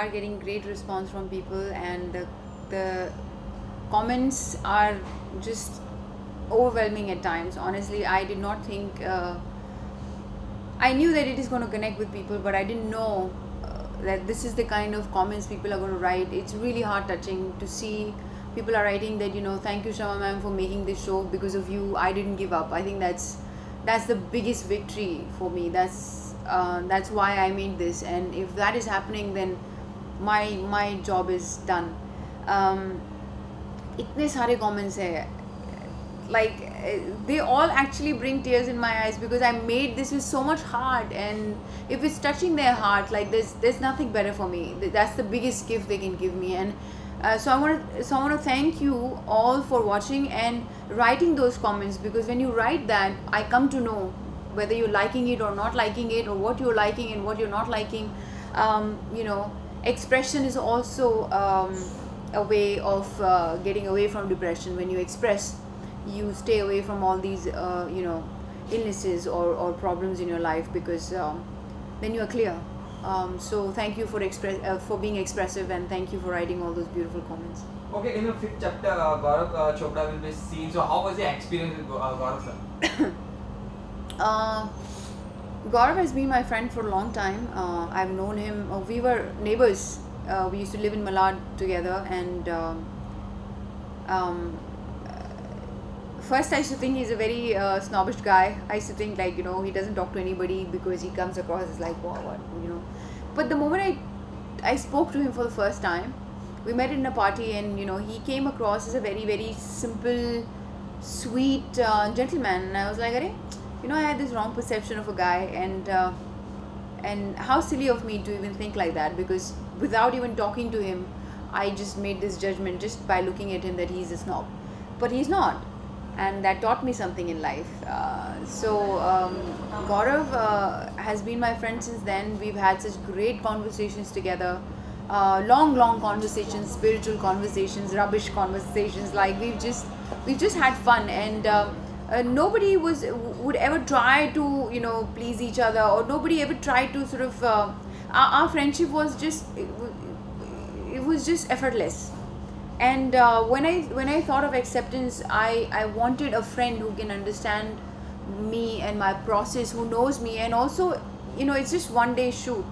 are getting great response from people, and the comments are just overwhelming at times. Honestly, I did not think. I knew that it is going to connect with people, but I didn't know that this is the kind of comments people are going to write. It's really heart touching to see people are writing that, thank you Shama ma'am for making this show. Because of you, I didn't give up. I think that's the biggest victory for me. That's why I made this, and if that is happening, then my job is done. इतने सारे comments है, like they all actually bring tears in my eyes, because I made this with so much heart, and if it's touching their heart, like there's nothing better for me. That's the biggest gift they can give me. And so I want to thank you all for watching and writing those comments, because when you write that, I come to know whether you're liking it or not liking it, or what you're liking and what you're not liking. Expression is also a way of getting away from depression. When you express, you stay away from all these illnesses or problems in your life, because then you are clear. So thank you for being expressive, and thank you for writing all those beautiful comments. Okay, in the 5th chapter, Gaurav Chopra will be seen. So how was the experience with Gaurav sir? Gaurav has been my friend for a long time. I've known him. We were neighbors. We used to live in Malad together, and first I used to think he's a very snobbish guy. I used to think, like, he doesn't talk to anybody because he comes across as like, what. But the moment I spoke to him for the first time, we met in a party, and he came across as a very, very simple, sweet gentleman. And I was like, I had this wrong perception of a guy, and how silly of me to even think like that, because without even talking to him, I just made this judgment just by looking at him that he's a snob. But he's not, and that taught me something in life. Gaurav has been my friend since then. We've had such great conversations together, long conversations, spiritual conversations, rubbish conversations. Like, we've just had fun, and nobody would ever try to please each other, or nobody ever tried to sort of our friendship was just it was just effortless. And when I thought of acceptance, I wanted a friend who can understand me and my process, who knows me. And also, it's just one day shoot.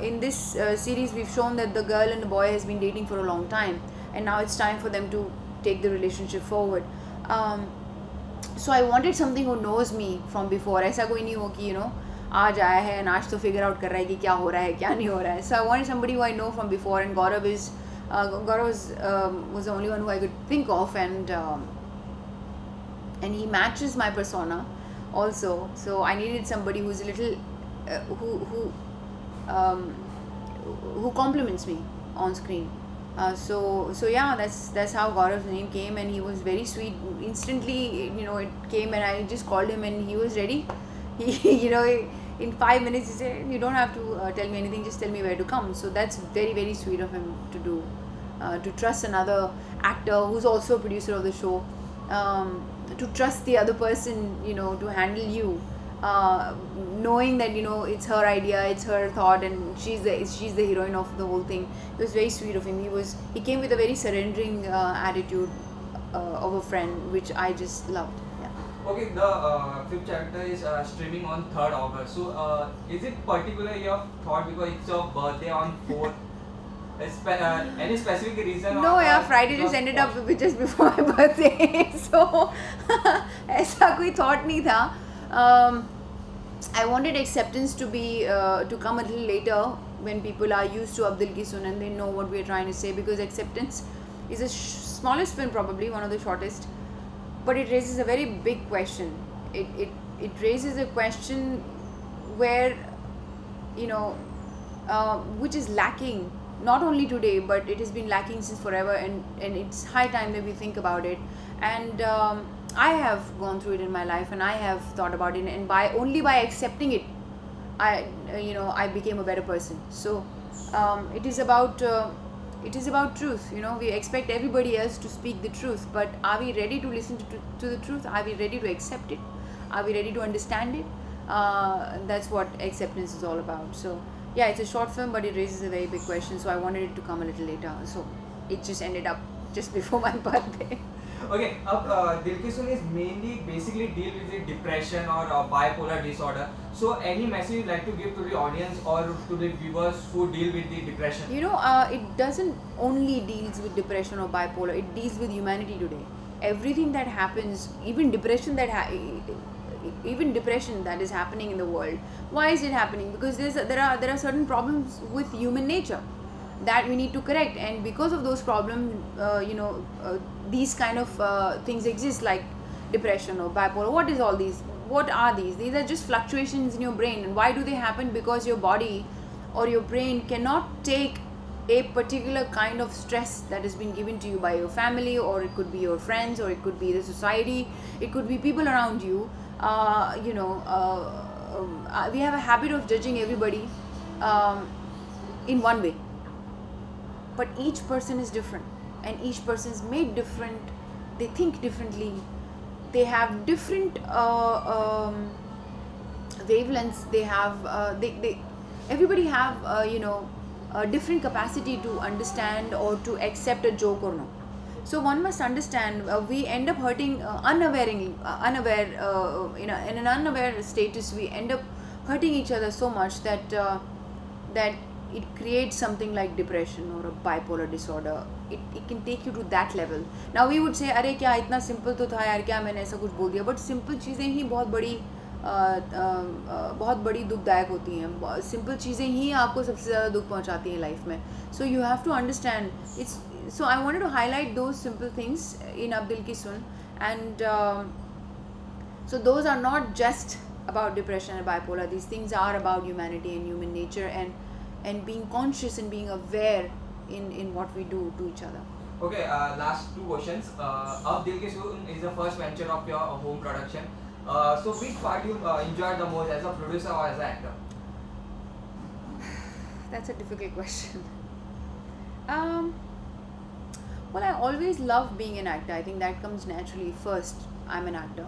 In this series, we've shown that the girl and the boy has been dating for a long time, and now it's time for them to take the relationship forward. So I wanted something who knows me from before. ऐसा कोई नहीं हो कि आज आया है and आज तो figure out कर रहा है कि क्या हो रहा है क्या नहीं हो रहा है. So I wanted somebody who I know from before, and Gaurav was the only one who I could think of, and he matches my persona also. So I needed somebody who's a little who compliments me on screen. So yeah, that's how Gaurav's name came, and he was very sweet. Instantly, it came, and I just called him, and he was ready. He, in 5 minutes, he said, "You don't have to tell me anything. Just tell me where to come." So that's very, very sweet of him to do. To trust another actor who's also a producer of the show, to trust the other person, to handle you, knowing that it's her idea, it's her thought, and she's the heroine of the whole thing. It was very sweet of him. He came with a very surrendering attitude of a friend, which I just loved. Okay, the 5th chapter is streaming on 3rd August. So, is it particular your thought because it's your birthday on 4th? Any specific reason? No, yeah, Friday just ended up just before my birthday. So, ऐसा कोई thought नहीं था. I wanted acceptance to come a little later, when people are used to Abdul Ki Sun and they know what we're trying to say, because Acceptance is the smallest film, probably one of the shortest, but it raises a very big question. It raises a question where which is lacking not only today, but it has been lacking since forever, and it's high time that we think about it. And I have gone through it in my life, and I have thought about it, and only by accepting it, I became a better person. So it is about truth. We expect everybody else to speak the truth, but are we ready to listen to the truth? Are we ready to accept it? Are we ready to understand it? That's what acceptance is all about. So yeah, it's a short film, but it raises a very big question. So I wanted it to come a little later. So it just ended up just before my birthday. Okay, Dil Ki Sun is mainly basically deal with the depression or bipolar disorder. So any message you'd like to give to the audience or to the viewers who deal with the depression? You know, it doesn't only deals with depression or bipolar. It deals with humanity today. Everything that happens, even depression even depression that is happening in the world. Why is it happening? Because there are certain problems with human nature that we need to correct, and because of those problems, these kind of things exist, like depression or bipolar. What is all these? What are these? These are just fluctuations in your brain. And why do they happen? Because your body or your brain cannot take a particular kind of stress that has been given to you by your family, or it could be your friends, or it could be the society, it could be people around you. We have a habit of judging everybody in one way, but each person is different, and each person is made different. They think differently, they have different wavelengths. They have they everybody have a different capacity to understand or to accept a joke or no. So one must understand, we end up hurting in an unaware status. We end up hurting each other so much that it creates something like depression or a bipolar disorder. It can take you to that level. Now we would say, अरे क्या इतना simple तो था यार, क्या मैंने ऐसा कुछ बोल दिया. But simple चीज़ें ही बहुत बड़ी दुखदायक होती हैं. सिंपल चीज़ें ही आपको सबसे ज़्यादा दुख पहुंचाती हैं लाइफ में. So you have to understand it's. So I wanted to highlight those simple things in Ab Dil Ki Sun, and so those are not just about depression and bipolar. These things are about humanity and human nature, and being conscious and being aware in what we do to each other. Okay, last two questions. Ab Dil Ki Sun is the first venture of your home production. So which part you enjoyed the most, as a producer or as an actor? That's a difficult question. Well, I always love being an actor. I think that comes naturally. First, I'm an actor.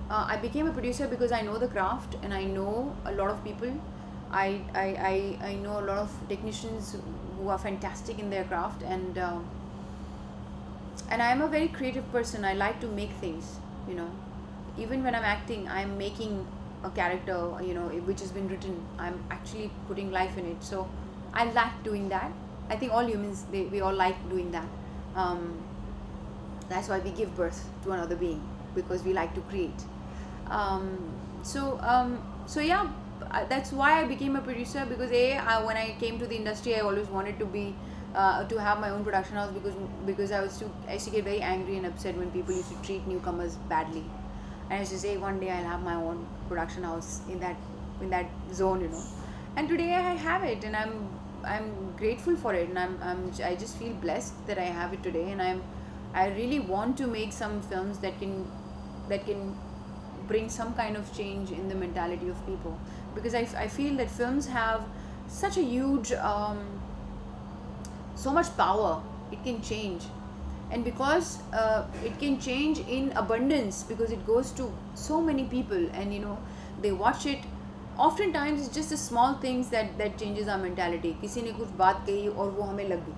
I became a producer because I know the craft and I know a lot of people. I know a lot of technicians who are fantastic in their craft, and I am a very creative person. I like to make things. Even when I'm acting, I'm making a character, which has been written. I'm actually putting life in it. So I like doing that. I think all humans, we all like doing that. That's why we give birth to another being, because we like to create. So yeah, that's why I became a producer. Because when I came to the industry, I always wanted to be to have my own production house, because I used to get very angry and upset when people used to treat newcomers badly. And I used to say, one day I'll have my own production house in that zone, And today I have it, and I'm grateful for it, and I just feel blessed that I have it today. And I really want to make some films that can bring some kind of change in the mentality of people, because I feel that films have such a huge so much power. It can change, and because it can change in abundance, because it goes to so many people, and they watch it. Oftentimes it's just the small things that changes our mentality. किसी ने कुछ बात कही और वो हमें लग गई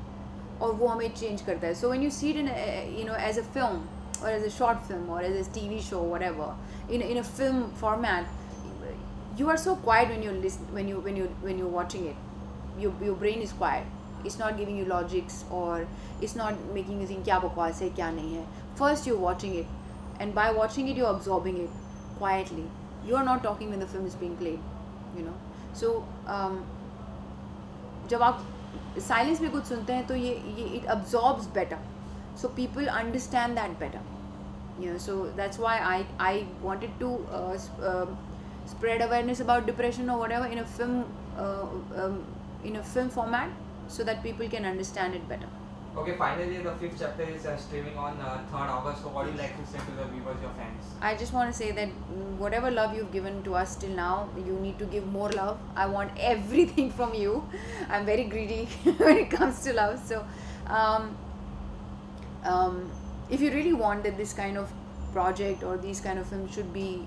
और वो हमें change करता है. So when you see it in as a film or as a short film or as a TV show, whatever, in a film format, you are so quiet when you're watching it. Your brain is quiet. It's not giving you logics, or it's not making you think क्या बकवास है क्या नहीं है. First you're watching it, and by watching it you're absorbing it quietly. You are not talking when the film is being played, So जब आप silence में कुछ सुनते हैं तो ये it absorbs better, so people understand that better, So that's why I wanted to spread awareness about depression or whatever in a film format, so that people can understand it better. Okay, finally the 5th chapter is streaming on 3rd August. So what do you like to say to the viewers, your fans? I just want to say that whatever love you've given to us till now, you need to give more love. I want everything from you. I'm very greedy when it comes to love. So if you really want that this kind of project or these kind of films should be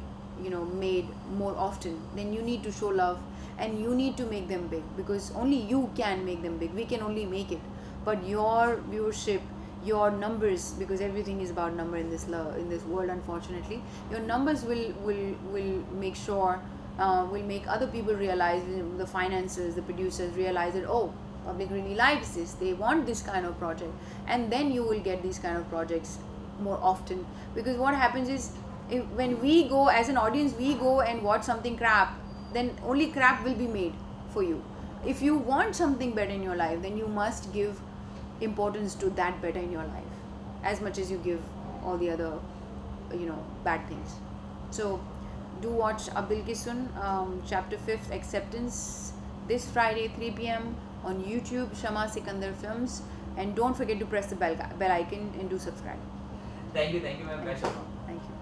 made more often, then you need to show love and you need to make them big, because only you can make them big. We can only make it, but your viewership, your numbers, because everything is about number in this world, unfortunately. Your numbers will make sure, will make other people realize, the financiers, the producers realize that, oh, public really likes this, they want this kind of project, and then you will get these kind of projects more often. Because what happens is, when we go as an audience, we go and watch something crap, then only crap will be made for you. If you want something better in your life, then you must give importance to that better in your life as much as you give all the other bad things. So do watch Ab Dil Ki Sun, chapter 5th, Acceptance, this Friday 3 p.m. on YouTube, Shama Sikandar Films, and don't forget to press the bell icon and do subscribe. Thank you, ma'am. Best of luck. Thank you.